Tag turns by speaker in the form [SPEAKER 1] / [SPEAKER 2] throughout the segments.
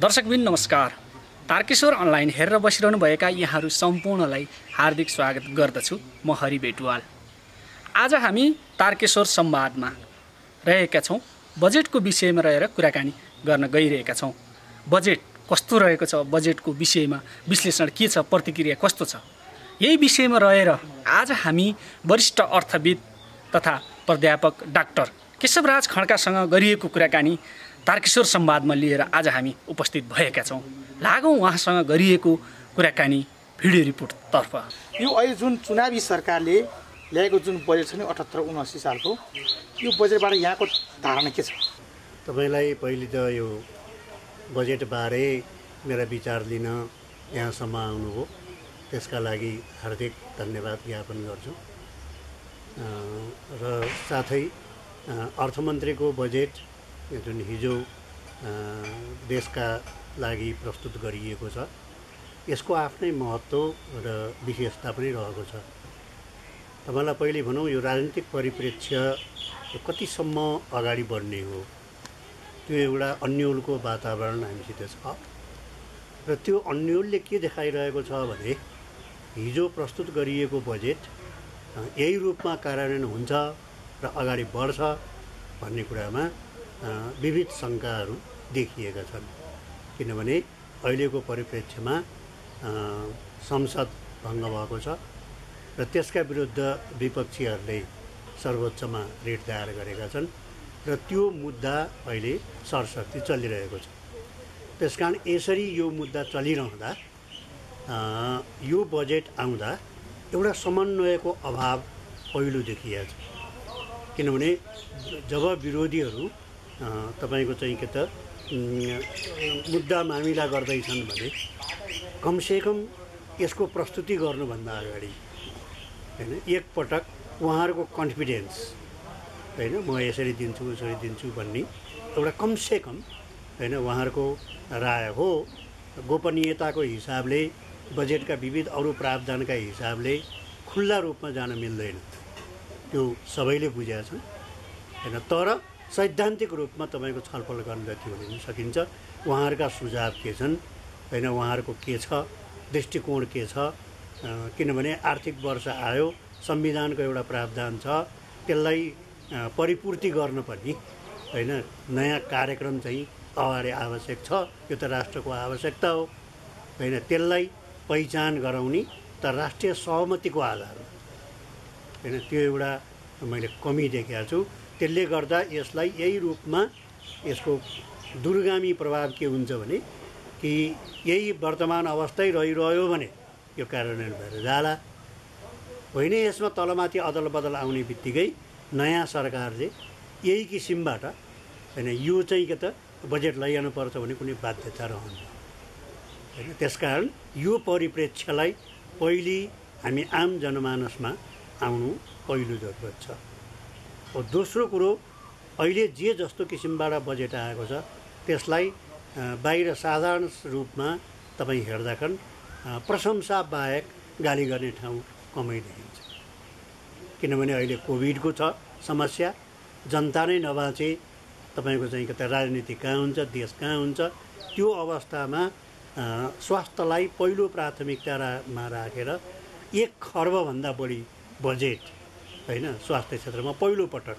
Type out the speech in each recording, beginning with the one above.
[SPEAKER 1] दर्शकबिन नमस्कार। तारकेश्वर अनलाइन हेरेर बसिरहनु भएका यहाँहरू सम्पूर्णलाई हार्दिक स्वागत गर्दछु। म हरि बेटुवाल। आज हामी तारकेश्वर संवादमा रहेका छौँ। बजेटको विषयमा रहेर कुराकानी गर्न गइरहेका छौँ। बजेट कस्तो रहेको छ, बजेटको विषयमा विश्लेषण के छ, प्रतिक्रिया कस्तो छ, यही विषयमा रहेर आज हामी वरिष्ठ अर्थविद तथा प्राध्यापक डाक्टर केशवराज खड्कासँग गरिएको कुराकानी तारकेश्वर संवादमा लिएर आज हामी उपस्थित भएका छौँ। लागौँ उहाँसँग गरिएको कुराकानी भिडियो रिपोर्टतर्फ।
[SPEAKER 2] यो अहिले जुन चुनावी सरकारले ल्याएको जुन बजेट छ नि 78-79 सालको, यो बजेटबाट यहाँको धारणा के छ?
[SPEAKER 3] तपाईलाई पहिले त यो बजेटबारे मेरा विचार लिन यहाँसम्म आउनुभयो, त्यसका लागि हार्दिक धन्यवाद ज्ञापन गर्छु। र साथै अर्थमन्त्रीको बजेट जुन हिजो देशका लागि प्रस्तुत गरिएको छ, यसको आफ्नै महत्त्व र विशेषता पनि रहेको छ। तपाईँलाई पहिले भनौँ, यो राजनीतिक परिप्रेक्ष्य कतिसम्म अगाडि बढ्ने हो, त्यो एउटा अन्योलको वातावरण हामीसित छ। र त्यो अन्योलले के देखाइरहेको छ भने हिजो प्रस्तुत गरिएको बजेट यही रूपमा कार्यान्वयन हुन्छ र अगाडि बढ्छ भन्ने कुरामा विविध शङ्काहरू देखिएका छन्। किनभने अहिलेको परिप्रेक्ष्यमा संसद भङ्ग भएको छ र त्यसका विरुद्ध विपक्षीहरूले सर्वोच्चमा रिट दायर गरेका छन् र त्यो मुद्दा अहिले सरसर्ती चलिरहेको छ। त्यसकारण यसरी यो मुद्दा चलिरहँदा यो बजेट आउँदा एउटा समन्वयको अभाव पहिलो देखिएको छ। किनभने जब विरोधीहरू तपाईको चाहिँ के त मुद्दा मामिला गर्दैछन् भने कमसेकम यसको प्रस्तुति गर्नुभन्दा अगाडि हैन एकपटक उहाँहरूको कन्फिडेन्स हैन म यसरी दिन्छु उसरी दिन्छु भन्ने एउटा कमसेकम हैन उहाँहरूको राय हो। गोपनीयताको हिसाबले बजेटका विविध अरू प्रावधानका हिसाबले खुल्ला रूपमा जान मिल्दैन, त्यो सबैले बुझेका छन् हैन। तर सैद्धान्तिक रूपमा तपाईँको छलफल गर्न जति हुन सकिन्छ, उहाँहरूका सुझाव के छन् हैन, उहाँहरूको के छ दृष्टिकोण के छ। किनभने आर्थिक वर्ष आयो, संविधानको एउटा प्रावधान छ, त्यसलाई परिपूर्ति गर्नुपर्ने हैन नयाँ कार्यक्रम चाहिँ अगाडि आवश्यक छ। यो त राष्ट्रको आवश्यकता हो हैन, त्यसलाई पहिचान गराउने त राष्ट्रिय सहमतिको आधार हो हैन। त्यो एउटा मैले कमी देखेको छु। त्यसले गर्दा यसलाई यही रूपमा यसको दूरगामी प्रभाव के हुन्छ भने कि यही वर्तमान अवस्थै रहिरह्यो भने यो कार्यान्वयन भएर जाला होइन। यसमा तलमाथि अदल बदल आउने बित्तिकै नयाँ सरकारले यही किसिमबाट हैन यो चाहिँ के त बजेट लैजानुपर्छ भने कुनै बाध्यता रहन्छ हैन। त्यसकारण यो परिप्रेक्ष्यलाई पहिले हामी आम जनमानसमा आउनु पहिलो जरुरत छ। दोस्रो कुरो, अहिले जे जस्तो किसिमबाट बजेट आएको छ त्यसलाई बाहिर साधारण रूपमा तपाईँ हेर्दाखेरि प्रशंसा बाहेक गाली गर्ने ठाउँ कमै देखिन्छ। किनभने अहिले कोभिडको छ समस्या, जनता नै नबाँचे तपाईँको चाहिँ कता राजनीति कहाँ हुन्छ, देश कहाँ हुन्छ। त्यो अवस्थामा स्वास्थ्यलाई पहिलो प्राथमिकतामा राखेर 1 खर्बभन्दा बढी बजेट हैन स्वास्थ्य क्षेत्रमा पहिलो पटक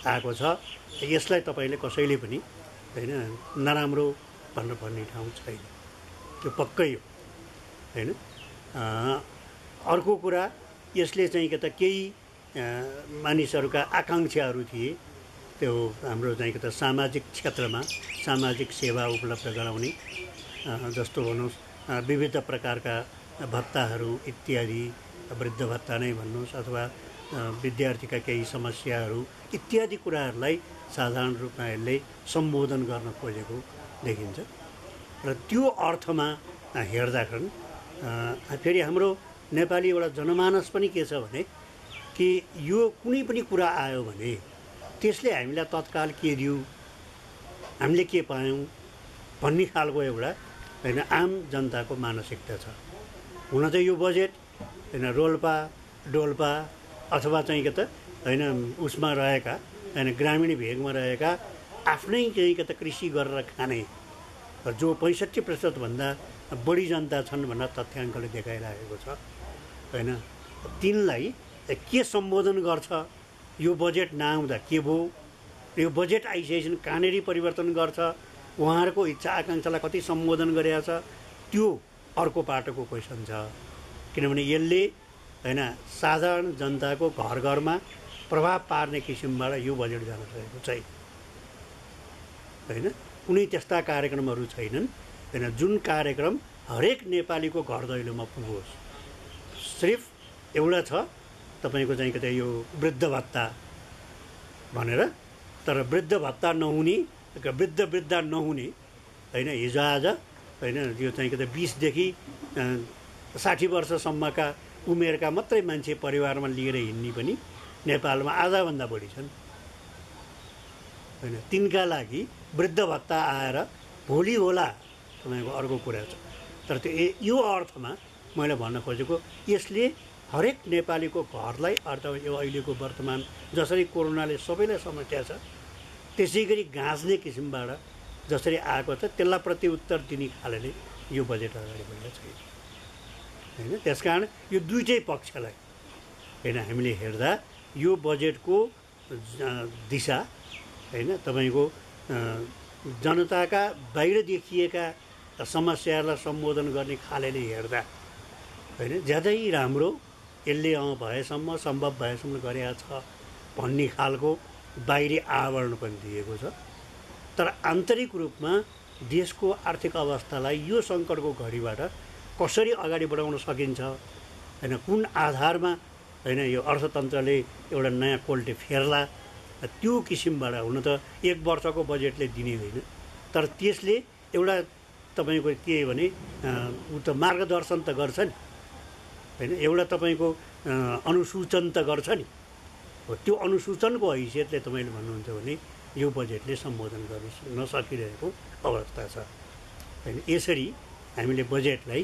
[SPEAKER 3] आएको छ। यसलाई तपाईँले कसैले पनि हैन नराम्रो भन्नुपर्ने ठाउँ छैन, त्यो पक्कै हो हैन। अर्को कुरा, यसले चाहिँ के त केही मानिसहरूका आकाङ्क्षाहरू थिए, त्यो हाम्रो चाहिँ के त सामाजिक क्षेत्रमा सामाजिक सेवा उपलब्ध गराउने, जस्तो भन्नुहोस् विविध प्रकारका भत्ताहरू इत्यादि, वृद्ध भत्ता नै भन्नुहोस् अथवा विद्यार्थीका केही समस्याहरू इत्यादि कुराहरूलाई साधारण रूपमा यसले सम्बोधन गर्न खोजेको देखिन्छ। र त्यो अर्थमा हेर्दाखेरि फेरि हाम्रो नेपाली एउटा जनमानस पनि के छ भने कि यो कुनै पनि कुरा आयो भने त्यसले हामीलाई तत्काल के दियो, हामीले के पायौँ भन्ने खालको एउटा हैन आम जनताको मानसिकता छ। हुन चाहिँ यो बजेट हैन रोल्पा डोल्पा अथवा चाहिँ के त हैन उसमा रहेका हैन ग्रामीण भेगमा रहेका आफ्नै चाहिँ के त कृषि गरेर खाने जो 65% भन्दा बढी जनता छन् भनेर तथ्याङ्कले देखाइरहेको छ हैन। तिनलाई के सम्बोधन गर्छ, यो बजेट नआउँदा के भयो, यो बजेट आइसकेपछि कहाँनेरि परिवर्तन गर्छ, उहाँहरूको इच्छा आकाङ्क्षालाई कति सम्बोधन गरेको छ, त्यो अर्को पाटोको क्वेसन छ। किनभने यसले हैन साधारण जनताको घर घरमा प्रभाव पार्ने किसिमबाट यो बजेट जान सकेको छैन हैन। कुनै त्यस्ता कार्यक्रमहरू छैनन् हैन जुन कार्यक्रम हरेक नेपालीको घर दैलोमा पुगोस्। सिर्फ एउटा छ तपाईँको चाहिँ कतै यो वृद्ध भत्ता भनेर, तर वृद्ध भत्ता नहुने वृद्धा नहुने हैन हिजो आज हैन यो चाहिँ कतै 20 देखि 60 वर्षसम्मका उमेरका मात्रै मान्छे परिवारमा लिएर हिँड्ने पनि नेपालमा आधाभन्दा बढी छन् हैन। तिनका लागि वृद्ध भत्ता आएर भोलि होला तपाईँको अर्को कुरा छ। तर त्यो यो अर्थमा मैले भन्न खोजेको यसले हरेक नेपालीको घरलाई अथवा यो अहिलेको वर्तमान जसरी कोरोनाले सबैलाई समस्या छ त्यसै गरी गाँच्ने किसिमबाट जसरी आएको छ त्यसलाई प्रत्युत्तर दिने खालले यो बजेट अगाडि बढेको छैन हैन। त्यसकारण यो दुईटै पक्षलाई हैन हामीले हेर्दा यो बजेटको दिशा हैन तपाईँको जनताका बाहिर देखिएका समस्याहरूलाई सम्बोधन गर्ने खालले हेर्दा हैन ज्यादै राम्रो यसले भएसम्म सम्भव भएसम्म गरेको छ भन्ने खालको बाहिरी आवरण पनि दिएको छ। तर आन्तरिक रूपमा देशको आर्थिक अवस्थालाई यो सङ्कटको घडीबाट कसरी अगाडि बढाउन सकिन्छ हैन, कुन आधारमा हैन यो अर्थतन्त्रले एउटा नयाँ कोल्टे फेर्ला, त्यो किसिमबाट हुन त 1 वर्षको बजेटले दिने होइन, तर त्यसले एउटा तपाईँको के भने उ त मार्गदर्शन त गर्छ नि हैन, एउटा तपाईँको अनुसूचन त गर्छ नि। त्यो अनुसूचनको हैसियतले तपाईँले भन्नुहुन्छ भने यो बजेटले सम्बोधन गर्न नसकिरहेको अवस्था छ हैन। यसरी हामीले बजेटलाई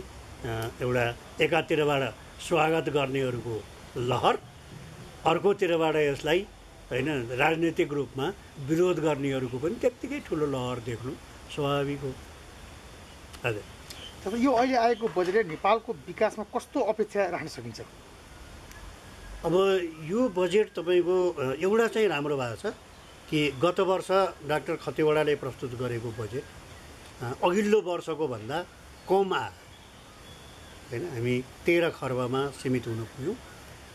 [SPEAKER 3] एउटा एकातिरबाट स्वागत गर्नेहरूको लहर, अर्कोतिरबाट यसलाई हैन राजनीतिक रूपमा विरोध गर्नेहरूको पनि त्यत्तिकै ठुलो लहर देख्नु स्वाभाविक हो। हजुर,
[SPEAKER 2] तपाईँ यो अहिले आएको बजेटले नेपालको विकासमा कस्तो अपेक्षा राख्न सकिन्छ?
[SPEAKER 3] अब यो बजेट तपाईँको एउटा चाहिँ राम्रो भएको छ कि गत वर्ष डाक्टर खतिवडाले प्रस्तुत गरेको बजेट अघिल्लो वर्षको भन्दा कम आयो हैन। हामी 13 खर्बमा सीमित हुन पुग्यौँ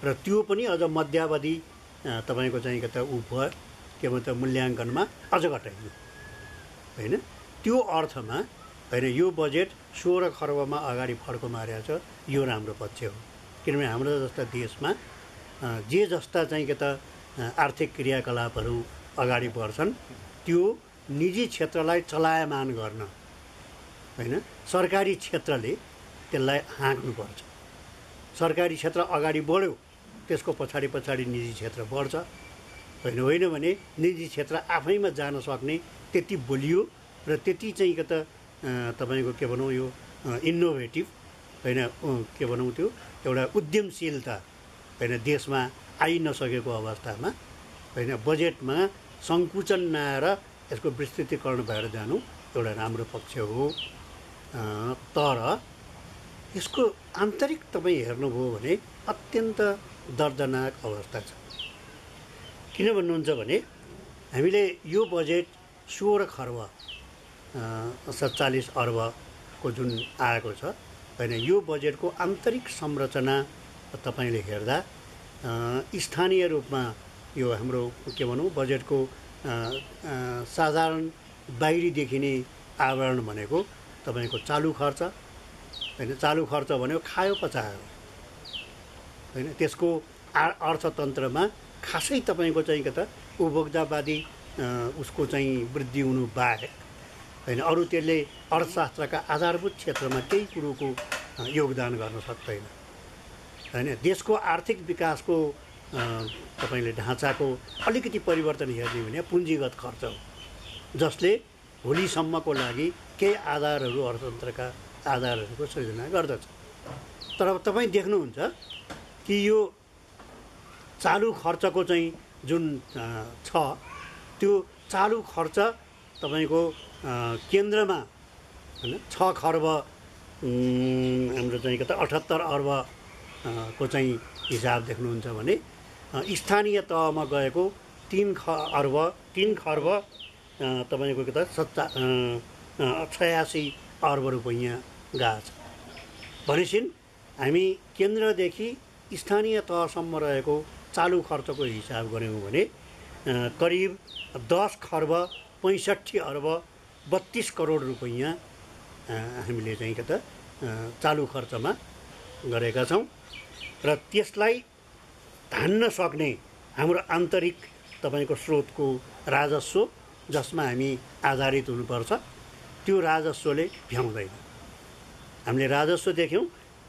[SPEAKER 3] र त्यो पनि अझ मध्यावधि तपाईँको चाहिँ कता उ भयो के भन्छ मूल्याङ्कनमा अझ घटाइयो हैन। त्यो अर्थमा हैन यो बजेट 16 खर्बमा अगाडि फड्को मारेको छ, यो राम्रो पक्ष हो। किनभने हाम्रो जस्ता देशमा जे जस्ता चाहिँ के त आर्थिक क्रियाकलापहरू अगाडि बढ्छन् त्यो निजी क्षेत्रलाई चलायमान गर्न हैन सरकारी क्षेत्रले त्यसलाई हाँक्नुपर्छ। सरकारी क्षेत्र अगाडि बढ्यो त्यसको पछाडि पछाडि निजी क्षेत्र बढ्छ होइन भने निजी क्षेत्र आफैमा जान सक्ने त्यति बलियो र त्यति चाहिँ के त तपाईँको के भनौँ यो इनोभेटिभ हैन के भनौँ त्यो एउटा उद्यमशीलता हैन देशमा आइ नसकेको अवस्थामा हैन बजेटमा सङ्कुचन नआएर यसको विस्तृतीकरण भएर जानु एउटा राम्रो पक्ष हो। तर यसको आन्तरिक तपाईँ हेर्नुभयो भने अत्यन्त दर्दनाक अवस्था छ। किन भन्नुहुन्छ भने हामीले यो बजेट 16 खर्ब 47 अर्बको जुन आएको छ हैन यो बजेटको आन्तरिक संरचना तपाईँले हेर्दा स्थानीय रूपमा यो हाम्रो के भनौँ बजेटको साधारण बाहिरी देखिने आवरण भनेको तपाईँको चालु खर्च हैन। चालु खर्च भनेको खायो पचायो हैन, त्यसको अर्थतन्त्रमा खासै तपाईँको चाहिँ के त उपभोक्तावादी उसको चाहिँ वृद्धि हुनु बाहेक हैन अरू त्यसले अर्थशास्त्रका आधारभूत क्षेत्रमा केही कुरोको योगदान गर्न सक्दैन हैन। देशको आर्थिक विकासको तपाईँले ढाँचाको अलिकति परिवर्तन हेर्ने भने पुँजीगत खर्च हो जसले भोलिसम्मको लागि केही आधारहरू अर्थतन्त्रका आधारहरूको सृजना गर्दछ। तर तपाईँ देख्नुहुन्छ कि यो चालु खर्चको चाहिँ जुन छ त्यो चालु खर्च तपाईँको केन्द्रमा होइन 6 खर्ब हाम्रो चाहिँ के त 78 अर्ब को चाहिँ हिसाब देख्नुहुन्छ भने स्थानीय तहमा गएको 3 खर्ब तपाईँको के त 86 अर्ब रुपैयाँ गएको छ भनेपछि हामी केन्द्रदेखि स्थानीय तहसम्म रहेको चालु खर्चको हिसाब गऱ्यौँ भने करिब 10 खर्ब 65 अर्ब 32 करोड रुपैयाँ हामीले चाहिँ के त चालु खर्चमा गरेका छौँ र त्यसलाई धान्न सक्ने हाम्रो आन्तरिक तपाईँको स्रोतको राजस्व जसमा हामी आधारित हुनुपर्छ त्यो राजस्वले भ्याउँदैन। हामीले राजस्व देख्यौँ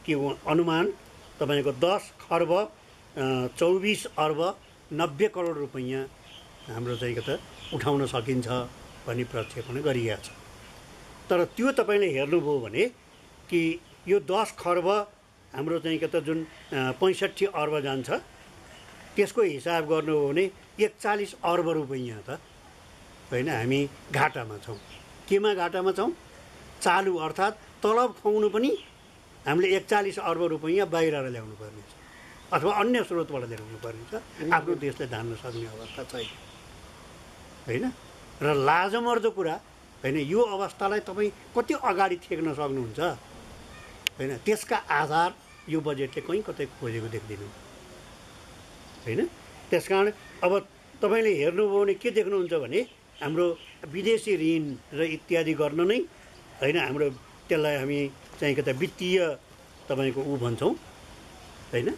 [SPEAKER 3] कि अनुमान तपाईँको 10 खर्ब 24 अर्ब 90 करोड रुपैयाँ हाम्रो चाहिँ के त उठाउन सकिन्छ भन्ने प्रक्षेपण गरिएको छ। तर त्यो तपाईँले हेर्नुभयो भने कि यो 10 खर्ब हाम्रो चाहिँ के त जुन 65 अर्ब जान्छ त्यसको हिसाब गर्नु हो भने 41 अर्ब रुपैयाँ त होइन हामी घाटामा छौँ। केमा घाटामा छौँ? चालु अर्थात् तलब खुवाउनु पनि हामीले 41 अर्ब रुपैयाँ बाहिर ल्याउनु पर्ने छ अथवा अन्य स्रोतबाट ल्याउनु पर्ने छ। आफ्नो देशले धान्न सक्ने अवस्था छैन होइन। र लाजमर्दो कुरा होइन, यो अवस्थालाई तपाईँ कति अगाडि थेक्न सक्नुहुन्छ होइन, त्यसका आधार यो बजेटले कहीँ कतै खोजेको देख्दिनँ होइन। त्यसकारण अब तपाईँले हेर्नुभयो भने के देख्नुहुन्छ भने हाम्रो विदेशी ऋण र इत्यादि गर्न नै होइन, हाम्रो त्यसलाई हामी चाहिँ के त वित्तीय तपाईँको भन्छौँ होइन,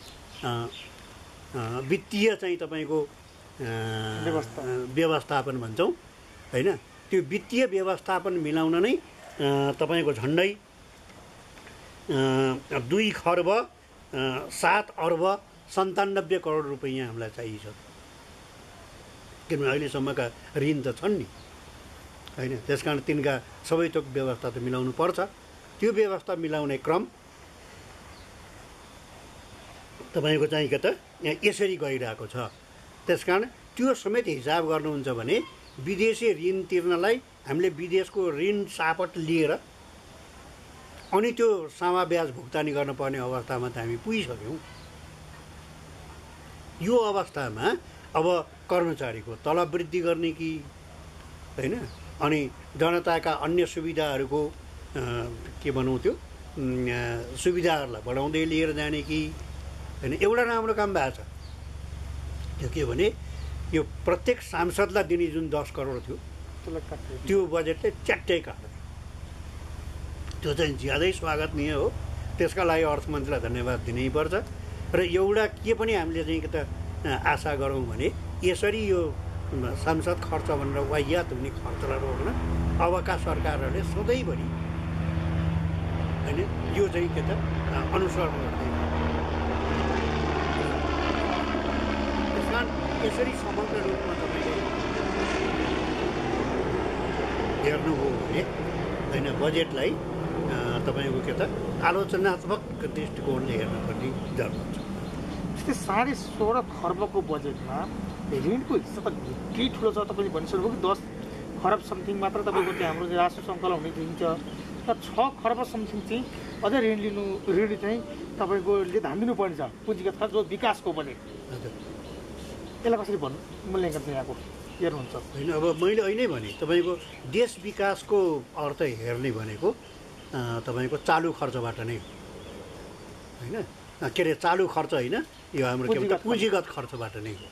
[SPEAKER 3] वित्तीय चाहिँ तपाईँको व्यवस्थापन भन्छौँ होइन। त्यो वित्तीय व्यवस्थापन मिलाउन नै तपाईँको झन्डै 2 खर्ब 7 अर्ब 97 करोड रुपैयाँ हामीलाई चाहिन्छ। किनभने अहिलेसम्मका ऋण त छन् नि होइन। त्यसकारण तिनका सबै थोक व्यवस्था त मिलाउनु पर्छ। त्यो व्यवस्था मिलाउने क्रम तपाईँको चाहिँ के त यसरी गइरहेको छ। त्यसकारण त्यो समेत हिसाब गर्नुहुन्छ भने विदेशी ऋण तिर्नलाई हामीले विदेशको ऋण सापट लिएर अनि त्यो सामा ब्याज भुक्तानी गर्नुपर्ने अवस्थामा त हामी पुगिसक्यौँ। यो अवस्थामा अब कर्मचारीको तलब वृद्धि गर्ने कि होइन, अनि जनताका अन्य सुविधाहरूको के भनौँ त्यो सुविधाहरूलाई बढाउँदै लिएर जाने कि होइन। एउटा राम्रो काम भएको छ, त्यो के भने यो प्रत्येक सांसदलाई दिने जुन 10 करोड थियो त्यो बजेटले च्याट्टै काट्यो। त्यो चाहिँ ज्यादै स्वागतनीय हो। त्यसका लागि अर्थमन्त्रीलाई धन्यवाद दिनैपर्छ। र एउटा के पनि हामीले चाहिँ के त आशा गरौँ भने यसरी यो सांसद खर्च भनेर वाहियात हुने खर्चलाई रोक्न अबका सरकारहरूले सधैँभरि होइन यो चाहिँ के त अनुसरण गर्दै यसरी समग्र रूपमा तपाईँले हेर्नुभयो भने होइन बजेटलाई तपाईँको के त आलोचनात्मक दृष्टिकोणले हेर्नुपर्ने जरुरत छ।
[SPEAKER 2] जस्तै 16.5 खर्बको बजेटमा ऋणको हिस्सा त निकै ठुलो छ। तपाईँले भनिसक्नुभयो कि 10 खरब समथिङ मात्र तपाईँको त्यो हाम्रो राष्ट्र सङ्कलन हुने दिन्छ, तर 6 खर्ब समथिङ चाहिँ अझै ऋण चाहिँ तपाईँकोले ध्यान दिनुपर्ने छ पुँजीगत खर्च जो विकासको बजेट।
[SPEAKER 3] हजुर,
[SPEAKER 2] यसलाई कसरी भन्नु मूल्याङ्कन चाहिँ यहाँको हेर्नुहुन्छ?
[SPEAKER 3] होइन, अब मैले अहिले भने तपाईँको देश विकासको अर्थ हेर्ने भनेको तपाईँको चालु खर्चबाट नै होइन, के अरे चालु खर्च होइन, यो हाम्रो के भन्छ पुँजीगत खर्चबाट नै हो।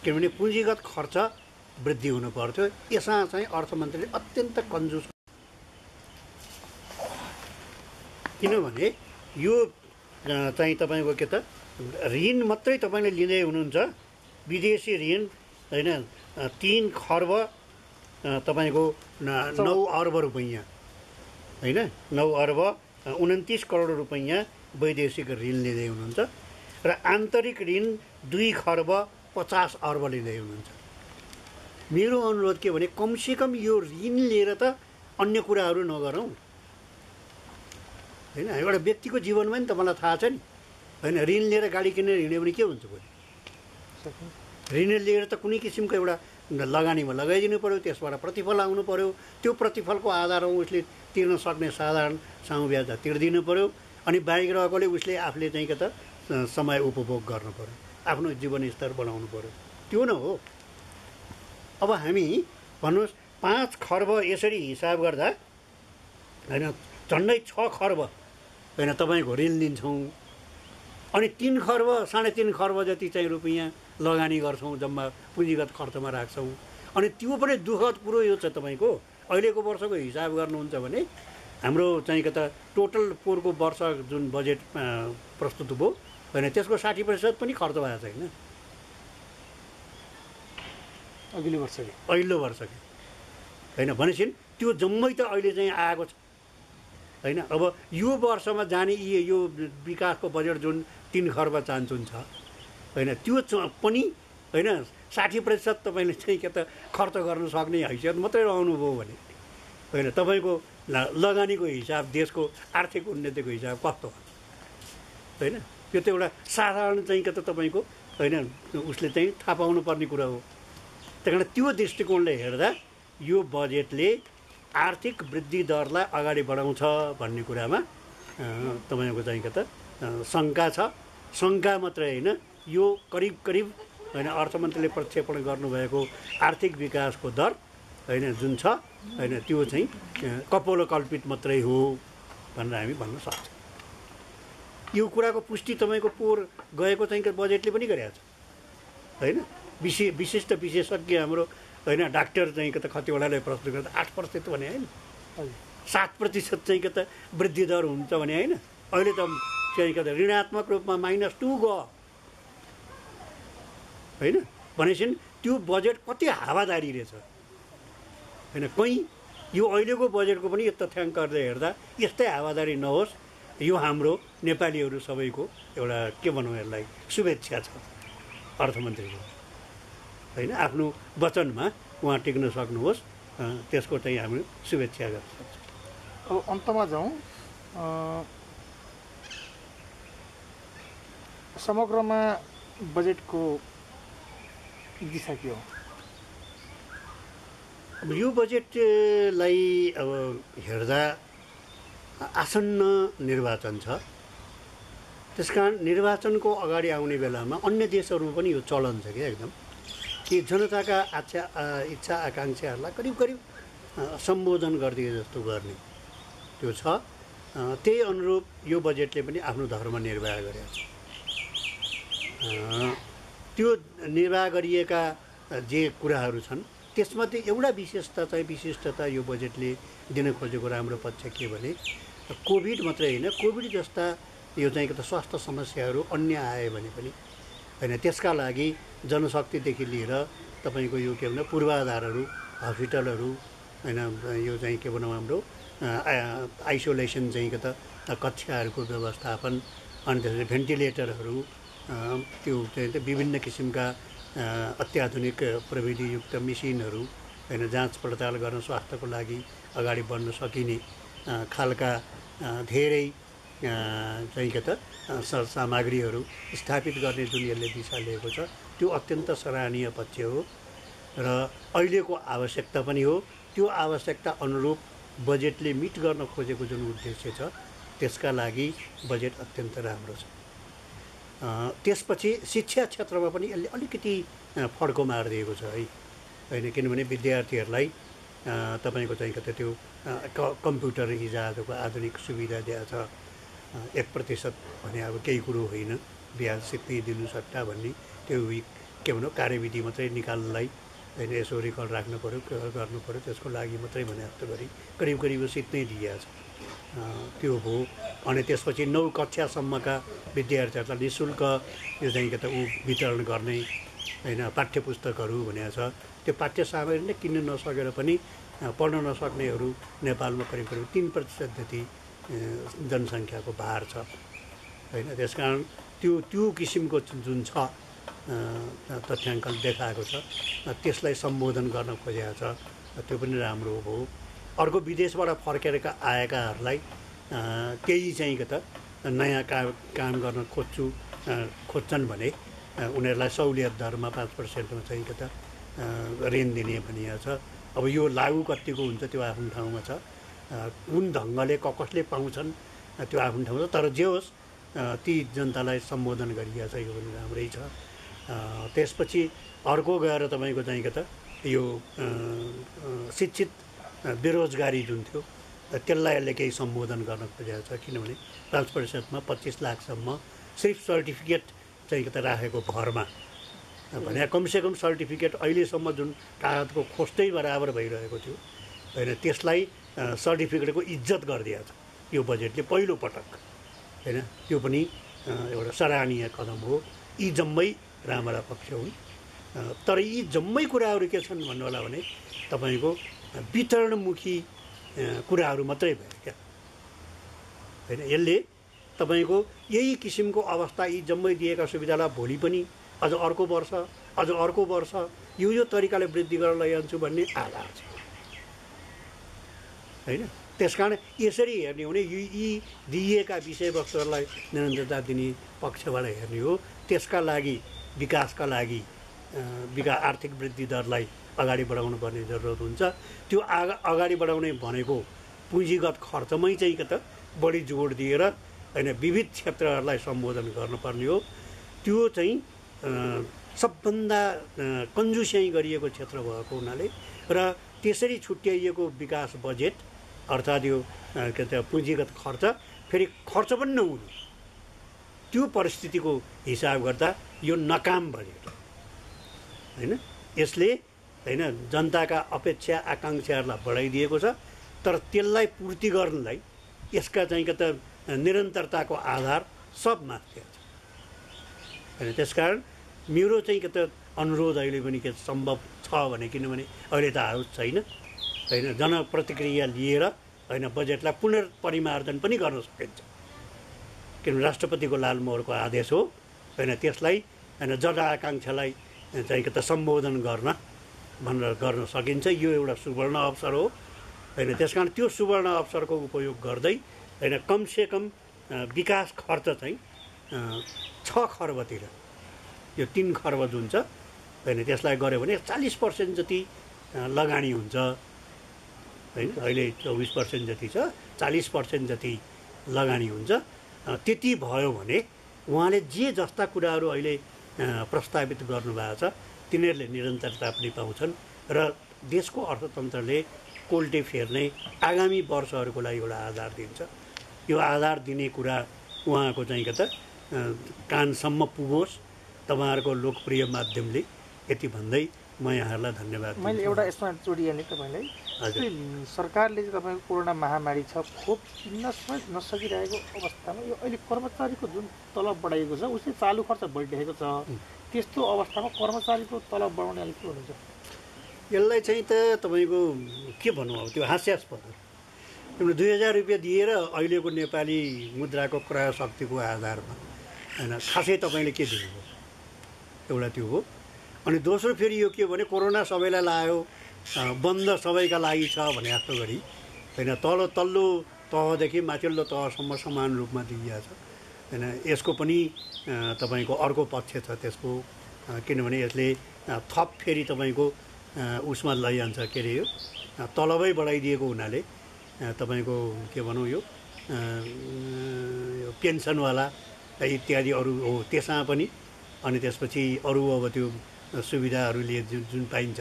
[SPEAKER 3] किनभने पुँजीगत खर्च वृद्धि हुनु पर्थ्यो। यसमा चाहिँ अर्थमन्त्रीले अत्यन्त कन्जुस, किनभने यो चाहिँ तपाईँको के त ऋण मात्रै तपाईँले लिँदै हुनुहुन्छ, विदेशी ऋण होइन 3 खर्ब तपाईँको 9 अर्ब रुपैयाँ होइन, 9 अर्ब 29 करोड रुपैयाँ वैदेशिक ऋण लिँदै हुनुहुन्छ र आन्तरिक ऋण 2 खर्ब 50 अर्ब लिँदै हुनुहुन्छ। मेरो अनुरोध के भने कमसेकम यो ऋण लिएर त अन्य कुराहरू नगरौँ होइन। एउटा व्यक्तिको जीवनमा नि तपाईँलाई थाहा छ नि होइन, ऋण लिएर गाडी किनेर हिँड्यो भने के हुन्छ भोलि ऋण लिएर त कुनै किसिमको एउटा लगानीमा लगाइदिनु पऱ्यो, त्यसबाट प्रतिफल आउनु पऱ्यो, त्यो प्रतिफलको आधारमा उसले तिर्न सक्ने साधारण सामु ब्याज तिर्दिनु पऱ्यो। अनि बाहिर रहेकोले उसले आफूले चाहिँ के त समय उपभोग गर्नु पऱ्यो, आफ्नो जीवनस्तर बनाउनु पऱ्यो, त्यो न हो। अब हामी भन्नुहोस् 5 खर्ब यसरी हिसाब गर्दा होइन झन्डै 6 खर्ब होइन तपाईँको ऋण लिन्छौँ, अनि 3 खर्ब 3.5 खर्ब जति चाहिँ रुपियाँ लगानी गर्छौँ, जम्मा पुँजीगत खर्चमा राख्छौँ। अनि त्यो पनि दुःखद कुरो यो छ, तपाईँको अहिलेको वर्षको हिसाब गर्नुहुन्छ भने हाम्रो चाहिँ के त टोटल पोहोरको वर्ष जुन बजेट प्रस्तुत भयो होइन त्यसको 60% पनि खर्च भएको छैन
[SPEAKER 2] अघिल्लो वर्षको
[SPEAKER 3] होइन। भनेपछि त्यो जम्मै त अहिले चाहिँ आएको छ होइन। अब यो वर्षमा जाने यो विकासको बजेट जुन 3 खर्ब चान्चुन छ होइन, त्यो पनि होइन 60% तपाईँले चाहिँ के त खर्च गर्न सक्ने हैसियत मात्रै रहनुभयो भने होइन तपाईँको लगानीको हिसाब, देशको आर्थिक उन्नतिको हिसाब कस्तो होइन। त्यो त एउटा साधारण चाहिँ के त तपाईँको होइन उसले चाहिँ थाहा पाउनु पर्ने कुरा हो। त्यही कारण त्यो दृष्टिकोणले हेर्दा यो बजेटले आर्थिक वृद्धि दरलाई अगाडि बढाउँछ भन्ने कुरामा तपाईँको चाहिँ के त शङ्का छ। शङ्का मात्रै होइन, यो करिब होइन अर्थमन्त्रीले प्रक्षेपण गर्नुभएको आर्थिक विकासको दर होइन जुन छ होइन त्यो चाहिँ कपोलो कल्पित मात्रै हो भनेर हामी भन्न सक्छौँ। यो कुराको पुष्टि तपाईँको पोहोर गएको चाहिँ बजेटले पनि गरेको छ होइन। विशिष्ट विशेषज्ञ हाम्रो होइन डाक्टर चाहिँ के त कतिवटाले प्रश्न गर्दा 8% भने होइन, 7% चाहिँ के त वृद्धि दर हुन्छ भने होइन। अहिले त चाहिँ के त ऋणात्मक रूपमा -2 गयो होइन। भनेपछि त्यो बजेट कति हावादारी रहेछ होइन। कहीँ यो अहिलेको बजेटको पनि यो तथ्याङ्कहरूले हेर्दा यस्तै हावादारी नहोस्, यो हाम्रो नेपालीहरू सबैको एउटा के भनौँ यसलाई शुभेच्छा छ अर्थमन्त्रीको होइन। आफ्नो वचनमा उहाँ टिक्न सक्नुहोस्, त्यसको चाहिँ हामी शुभेच्छा गर्न सक्छौँ।
[SPEAKER 2] अब अन्तमा जाउँ, समग्रमा बजेटको दिशा के हो?
[SPEAKER 3] अब यो बजेटलाई अब हेर्दा आसन्न निर्वाचन छ, त्यसकारण निर्वाचनको अगाडि आउने बेलामा अन्य देशहरूमा पनि यो चलन छ कि एकदम कि जनताका इच्छा आकाङ्क्षाहरूलाई करिब सम्बोधन गरिदिए जस्तो गर्ने त्यो छ। त्यही अनुरूप यो बजेटले पनि आफ्नो धर्म निर्वाह गरेको छ। त्यो निर्वाह गरिएका जे कुराहरू छन् त्यसमध्ये एउटा विशिष्टता यो बजेटले दिन खोजेको राम्रो पक्ष के भने कोभिड मात्रै होइन, कोभिड जस्ता यो चाहिँ स्वास्थ्य समस्याहरू अन्य आए भने पनि होइन त्यसका लागि जनशक्तिदेखि लिएर तपाईँको यो के भन्दा पूर्वाधारहरू, हस्पिटलहरू होइन यो चाहिँ के भनौँ हाम्रो आइसोलेसन चाहिँ के त कक्षाहरूको व्यवस्थापन, अनि त्यसपछि भेन्टिलेटरहरू, त्यो चाहिँ विभिन्न किसिमका अत्याधुनिक प्रविधियुक्त मेसिनहरू होइन जाँच पडताल गर्न स्वास्थ्यको लागि अगाडि बढ्न सकिने खालका धेरै चाहिँ के त सामग्रीहरू स्थापित गर्ने जुन यसले दिशा लिएको छ त्यो अत्यन्त सराहनीय पक्ष हो र अहिलेको आवश्यकता पनि हो। त्यो आवश्यकता अनुरूप बजेटले मिट गर्न खोजेको जुन उद्देश्य छ त्यसका लागि बजेट अत्यन्त राम्रो छ। त्यसपछि शिक्षा क्षेत्रमा पनि यसले अलिकति फड्को मारिदिएको छ है होइन, किनभने विद्यार्थीहरूलाई तपाईँको चाहिँ के त त्यो कम्प्युटर इजाजको आधुनिक सुविधा दिएको छ। 1% भने अब केही कुरो होइन, ब्याज सित्तै दिनु सट्टा भन्ने त्यो के भनौँ कार्यविधि मात्रै निकाल्नलाई होइन यसो रेकर्ड राख्नु पऱ्यो गर्नु पऱ्यो त्यसको लागि मात्रै भने जस्तो गरी करिब सित्तै दिएको छ त्यो हो। अनि त्यसपछि 9 कक्षासम्मका विद्यार्थीहरूलाई नि शुल्क यो चाहिँ के त वितरण गर्ने होइन पाठ्य पुस्तकहरू भनेको छ। त्यो पाठ्य सामग्री नै किन्न नसकेर पनि पढ्न नसक्नेहरू नेपालमा करिब 3% जति जनसङ्ख्याको भार छ होइन। त्यसकारण त्यो किसिमको जुन छ तथ्याङ्कले देखाएको छ त्यसलाई सम्बोधन गर्न खोजेको छ, त्यो पनि राम्रो हो। अर्को विदेशबाट फर्केर आएकाहरूलाई केही चाहिँ के त नयाँ काम गर्न खोज्छन् भने उनीहरूलाई सहुलियत दरमा 5%मा चाहिँ के त ऋण दिने भनिएको छ। अब यो लागु कतिको हुन्छ त्यो आफ्नो ठाउँमा छ, कुन ढङ्गले कसले पाउँछन् त्यो आफ्नो ठाउँमा छ। तर जे होस् ती जनतालाई सम्बोधन गरिएको छ, यो पनि राम्रै छ। त्यसपछि अर्को गएर तपाईँको चाहिँ के त यो शिक्षित बेरोजगारी जुन थियो त्यसलाई यसले केही सम्बोधन गर्न खोजेको छ, किनभने 5%मा 25 लाखसम्म सिर्फ सर्टिफिकेट चाहिँ के त राखेको भरमा भने कमसेकम सर्टिफिकेट अहिलेसम्म जुन कागजको खोस्टै बराबर भइरहेको थियो होइन, त्यसलाई सर्टिफिकेटको इज्जत गरिदिएको छ यो बजेटले पहिलो पटक होइन। त्यो पनि एउटा सराहनीय कदम हो। यी जम्मै राम्रा पक्ष हुन्। तर यी जम्मै कुराहरू के छन् भन्नु होला भने तपाईँको वितरणमुखी कुराहरू मात्रै भयो क्या होइन। यसले तपाईँको यही किसिमको अवस्था यी जम्मै दिएका सुविधालाई भोलि पनि अझ अर्को वर्ष यो तरिकाले वृद्धि गरेर लैजान्छु भन्ने आधार छ होइन। त्यसकारण यसरी हेर्ने हो भने यी दिइएका विषयवस्तुहरूलाई निरन्तरता दिने पक्षबाट हेर्ने हो। त्यसका लागि विकासका लागि आर्थिक वृद्धि दरलाई अगाडि बढाउनु पर्ने जरुरत हुन्छ। त्यो अगाडि बढाउने भनेको पुँजीगत खर्चमै चाहिँ के त बढी जोड दिएर होइन विविध क्षेत्रहरूलाई सम्बोधन गर्नुपर्ने हो। त्यो चाहिँ सबभन्दा कन्जुस्याइ गरिएको क्षेत्र भएको हुनाले र त्यसरी छुट्याइएको विकास बजेट अर्थात् यो के त पुँजीगत खर्च फेरि खर्च पनि नहुने त्यो परिस्थितिको हिसाब गर्दा यो नकाम बजेट होइन। यसले होइन जनताका अपेक्षा आकाङ्क्षाहरूलाई बढाइदिएको छ, तर त्यसलाई पूर्ति गर्नलाई यसका चाहिँ के त निरन्तरताको आधार सब माथिएको छ होइन। त्यसकारण मेरो चाहिँ के त अनुरोध अहिले पनि के सम्भव छ भने, किनभने अहिले त हाउस छैन होइन, जनप्रतिक्रिया लिएर होइन बजेटलाई पुनर्परिमार्जन पनि गर्न सकिन्छ, किनभने राष्ट्रपतिको लालमोहरको आदेश हो होइन। त्यसलाई होइन जनआकाङ्क्षालाई चाहिँ के त सम्बोधन गर्न सकिन्छ। यो एउटा सुवर्ण अवसर हो होइन। त्यसकारण त्यो सुवर्ण अवसरको उपयोग गर्दै होइन कमसेकम विकास खर्च चाहिँ 6 खर्बतिर यो 3 खर्ब जुन छ होइन त्यसलाई गऱ्यो भने 40% जति लगानी हुन्छ होइन। अहिले 24% जति छ, 40% जति लगानी हुन्छ। त्यति भयो भने उहाँले जे जस्ता कुराहरू अहिले प्रस्तावित गर्नुभएको छ तिनीहरूले निरन्तरता पनि पाउँछन् र देशको अर्थतन्त्रले कोल्टे फेर्ने आगामी वर्षहरूको लागि एउटा आधार दिन्छ। यो आधार दिने कुरा उहाँको चाहिँ के त कानसम्म पुगोस् तपाईँहरूको लोकप्रिय माध्यमले, यति भन्दै म यहाँहरूलाई धन्यवाद दिन्छु।
[SPEAKER 2] मैले एउटा यसमा जोडिहालेँ तपाईँलाई। सरकारले चाहिँ तपाईँको कोरोना महामारी छ, खोप किन्न नसकिरहेको अवस्थामा यो अहिले कर्मचारीको जुन तलब बढाइएको छ उसले चालु खर्च बढिरहेको छ। त्यस्तो अवस्थामा कर्मचारीको तलब बढाउने अलिक के हुनुहुन्छ?
[SPEAKER 3] यसलाई चाहिँ त तपाईँको के भनौँ, अब त्यो हास्यास्पद हो। किनभने 2000 रुपियाँ दिएर अहिलेको नेपाली मुद्राको क्रय शक्तिको आधारमा होइन खासै तपाईँले के दिनुभयो, एउटा त्यो हो। अनि दोस्रो फेरि यो के भने कोरोना सबैलाई लाग्यो, बन्द सबैका लागि छ भने जस्तो गरी होइन तल्लो तहदेखि माथिल्लो तहसम्म समान रूपमा दिइएको छ होइन। यसको पनि तपाईँको अर्को पक्ष छ त्यसको, किनभने यसले थप फेरि तपाईँको उसमा लैजान्छ के अरे यो तलबै बढाइदिएको हुनाले तपाईँको के भनौँ यो पेन्सनवाला इत्यादि अरू हो त्यसमा पनि। अनि त्यसपछि अरू अब त्यो सुविधाहरूले जुन पाइन्छ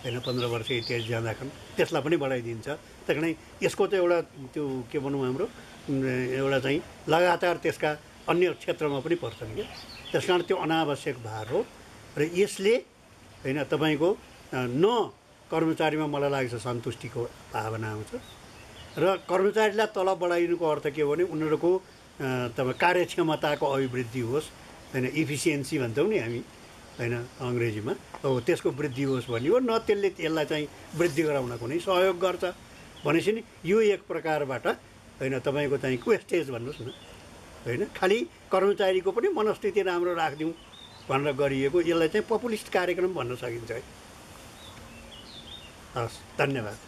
[SPEAKER 3] होइन 15 वर्ष इत्यादि जाँदाखेरि त्यसलाई पनि बढाइदिन्छ। त्यही कारण यसको त एउटा त्यो के भनौँ हाम्रो एउटा चाहिँ लगातार त्यसका अन्य क्षेत्रमा पनि पर्छन् क्या। त्यस कारण त्यो अनावश्यक भार हो र यसले होइन तपाईँको न कर्मचारीमा मलाई लाग्छ सन्तुष्टिको भावना आउँछ र कर्मचारीलाई तलब बढाइनुको अर्थ के हो भने उनीहरूको तपाईँ कार्यक्षमताको अभिवृद्धि होस् होइन, इफिसियन्सी भन्छौँ नि हामी होइन अङ्ग्रेजीमा, अब त्यसको वृद्धि होस् भन्ने हो। न त्यसले यसलाई चाहिँ वृद्धि गराउनको नै सहयोग गर्छ भनेपछि नि यो एक प्रकारबाट होइन तपाईँको चाहिँ क्वेस्टेज भन्नुहोस् न होइन, खालि कर्मचारीको पनि मनस्थिति राम्रो राखिदिउँ भनेर गरिएको यसलाई चाहिँ पपुलिस्ट कार्यक्रम भन्न सकिन्छ है। हस्, धन्यवाद।